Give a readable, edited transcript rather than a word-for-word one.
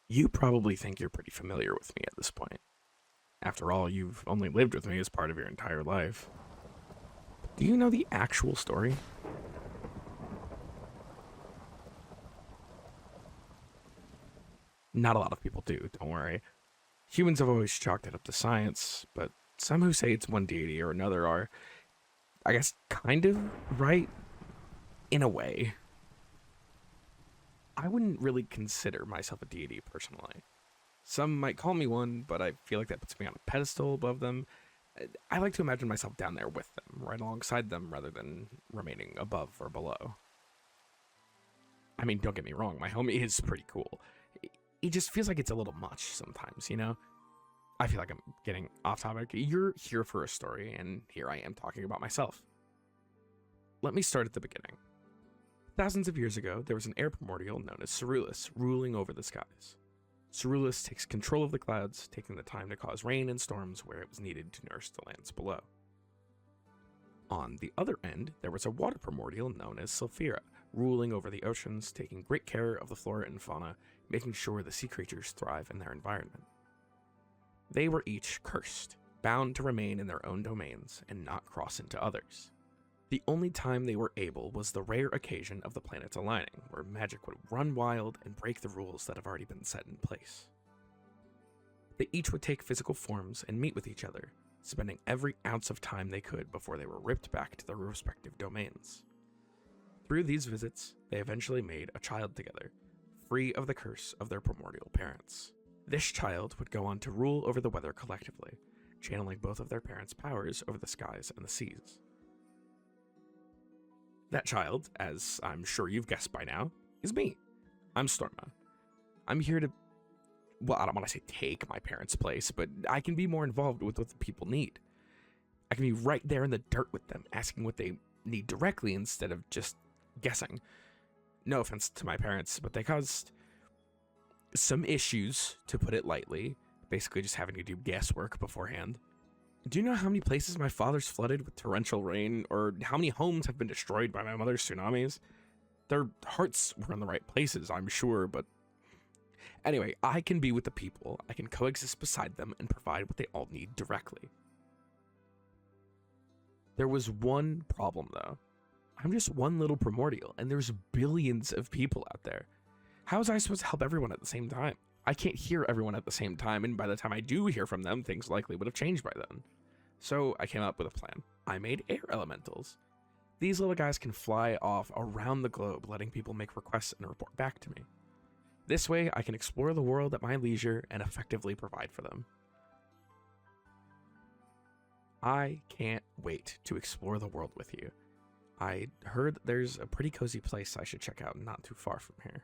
You probably think you're pretty familiar with me at this point. After all, you've only lived with me as part of your entire life. Do you know the actual story? Not a lot of people do, don't worry. Humans have always chalked it up to science, but some who say it's one deity or another are, I guess, kind of right in a way. I wouldn't really consider myself a deity personally. Some might call me one, but I feel like that puts me on a pedestal above them. I like to imagine myself down there with them, right alongside them, rather than remaining above or below. I mean, don't get me wrong, my homie is pretty cool. He just feels like it's a little much sometimes, you know? I feel like I'm getting off topic. You're here for a story, and here I am talking about myself. Let me start at the beginning. Thousands of years ago, there was an air primordial known as Cerulus ruling over the skies. Cerulus takes control of the clouds, taking the time to cause rain and storms where it was needed to nourish the lands below. On the other end, there was a water primordial known as Sulphira, ruling over the oceans, taking great care of the flora and fauna, making sure the sea creatures thrive in their environment. They were each cursed, bound to remain in their own domains and not cross into others. The only time they were able was the rare occasion of the planets aligning, where magic would run wild and break the rules that have already been set in place. They each would take physical forms and meet with each other, spending every ounce of time they could before they were ripped back to their respective domains. Through these visits, they eventually made a child together, free of the curse of their primordial parents. This child would go on to rule over the weather collectively, channeling both of their parents' powers over the skies and the seas. That child, as I'm sure you've guessed by now, is me. I'm Storma. I'm here to, well, I don't want to say take my parents' place, but I can be more involved with what the people need. I can be right there in the dirt with them, asking what they need directly instead of just guessing. No offense to my parents, but they caused some issues, to put it lightly, basically just having to do guesswork beforehand. Do you know how many places my father's flooded with torrential rain, or how many homes have been destroyed by my mother's tsunamis? Their hearts were in the right places, I'm sure, but anyway, I can be with the people, I can coexist beside them, and provide what they all need directly. There was one problem, though. I'm just one little primordial, and there's billions of people out there. How was I supposed to help everyone at the same time? I can't hear everyone at the same time, and by the time I do hear from them, things likely would have changed by then. So I came up with a plan. I made air elementals. These little guys can fly off around the globe, letting people make requests and report back to me. This way, I can explore the world at my leisure and effectively provide for them. I can't wait to explore the world with you. I heard that there's a pretty cozy place I should check out not too far from here.